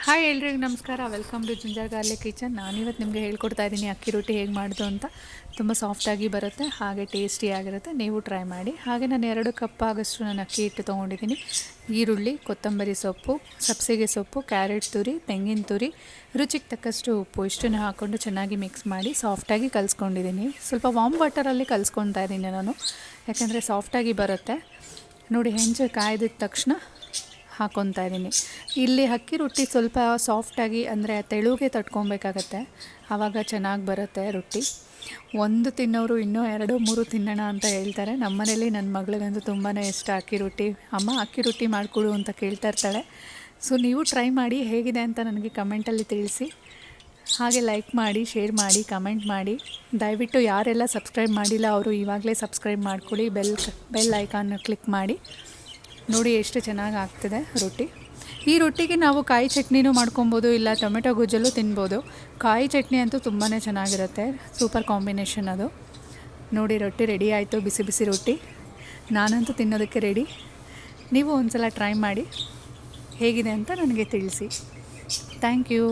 Hi ಎಲ್ರಿಗೂ ನಮಸ್ಕಾರ. Welcome to ginger garlic kitchen. ನಾನಿವತ್ತು ನಿಮಗೆ ಹೇಳ್ಕೊಡ್ತಾ ಇದ್ದೀನಿ ಅಕ್ಕಿ ರೊಟ್ಟಿ ಹೇಗೆ ಮಾಡೋದು ಅಂತ. ತುಂಬ ಸಾಫ್ಟಾಗಿ ಬರುತ್ತೆ, ಹಾಗೆ ಟೇಸ್ಟಿಯಾಗಿರುತ್ತೆ. ನೀವು ಟ್ರೈ ಮಾಡಿ. ಹಾಗೆ ನಾನು 2 ಕಪ್ ಆಗೋಷ್ಟು ನಾನು ಅಕ್ಕಿ ಹಿಟ್ಟು ತೊಗೊಂಡಿದ್ದೀನಿ. ಈರುಳ್ಳಿ, ಕೊತ್ತಂಬರಿ ಸೊಪ್ಪು, ಸಬ್ಬಸಿಗೆ ಸೊಪ್ಪು, ಕ್ಯಾರೆಟ್ ತುರಿ, ತೆಂಗಿನ ತುರಿ, ರುಚಿಗೆ ತಕ್ಕಷ್ಟು ಉಪ್ಪು ಇಷ್ಟನ್ನು ಹಾಕ್ಕೊಂಡು ಚೆನ್ನಾಗಿ ಮಿಕ್ಸ್ ಮಾಡಿ ಸಾಫ್ಟಾಗಿ ಕಲಿಸ್ಕೊಂಡಿದ್ದೀನಿ. ಸ್ವಲ್ಪ ವಾಮ್ ವಾಟರಲ್ಲಿ ಕಲಿಸ್ಕೊತಾ ಇದ್ದೀನಿ ನಾನು, ಯಾಕಂದರೆ ಸಾಫ್ಟಾಗಿ ಬರುತ್ತೆ. ನೋಡಿ, ಹೆಂಚು ಕಾಯ್ದಿದ ತಕ್ಷಣ ಹಾಕ್ಕೊತಾ ಇದ್ದೀನಿ. ಇಲ್ಲಿ ಅಕ್ಕಿ ರೊಟ್ಟಿ ಸ್ವಲ್ಪ ಸಾಫ್ಟಾಗಿ ಅಂದರೆ ತೆಳುಗೆ ತಟ್ಕೊಬೇಕಾಗತ್ತೆ, ಆವಾಗ ಚೆನ್ನಾಗಿ ಬರುತ್ತೆ ರೊಟ್ಟಿ. ಒಂದು ತಿನ್ನೋರು ಇನ್ನೂ 2-3 ತಿನ್ನೋಣ ಅಂತ ಹೇಳ್ತಾರೆ. ನಮ್ಮ ಮನೇಲಿ ನನ್ನ ಮಗಳಿಗಂತೂ ತುಂಬಾ ಇಷ್ಟ ಅಕ್ಕಿ ರೊಟ್ಟಿ. ಅಮ್ಮ ಅಕ್ಕಿ ರೊಟ್ಟಿ ಮಾಡಿಕೊಡು ಅಂತ ಕೇಳ್ತಾ ಇರ್ತಾಳೆ. ಸೊ ನೀವು ಟ್ರೈ ಮಾಡಿ, ಹೇಗಿದೆ ಅಂತ ನನಗೆ ಕಮೆಂಟಲ್ಲಿ ತಿಳಿಸಿ. ಹಾಗೆ ಲೈಕ್ ಮಾಡಿ, ಶೇರ್ ಮಾಡಿ, ಕಮೆಂಟ್ ಮಾಡಿ. ದಯವಿಟ್ಟು ಯಾರೆಲ್ಲ ಸಬ್ಸ್ಕ್ರೈಬ್ ಮಾಡಿಲ್ಲ ಅವರು ಇವಾಗಲೇ ಸಬ್ಸ್ಕ್ರೈಬ್ ಮಾಡ್ಕೊಳ್ಳಿ. ಬೆಲ್ ಐಕಾನ್ ಕ್ಲಿಕ್ ಮಾಡಿ. ನೋಡಿ ಎಷ್ಟು ಚೆನ್ನಾಗಿ ಆಗ್ತಿದೆ ರೊಟ್ಟಿ. ಈ ರೊಟ್ಟಿಗೆ ನಾವು ಕಾಯಿ ಚಟ್ನಿನೂ ಮಾಡ್ಕೊಬೋದು, ಇಲ್ಲ ಟೊಮೆಟೊ ಗೊಜ್ಜಲ್ಲೂ ತಿನ್ಬೋದು. ಕಾಯಿ ಚಟ್ನಿ ಅಂತೂ ತುಂಬಾ ಚೆನ್ನಾಗಿರುತ್ತೆ, ಸೂಪರ್ ಕಾಂಬಿನೇಷನ್ ಅದು. ನೋಡಿ, ರೊಟ್ಟಿ ರೆಡಿ ಆಯಿತು, ಬಿಸಿ ಬಿಸಿ ರೊಟ್ಟಿ. ನಾನಂತೂ ತಿನ್ನೋದಕ್ಕೆ ರೆಡಿ. ನೀವು ಒಂದು ಸಲ ಟ್ರೈ ಮಾಡಿ, ಹೇಗಿದೆ ಅಂತ ನನಗೆ ತಿಳಿಸಿ. Thank you.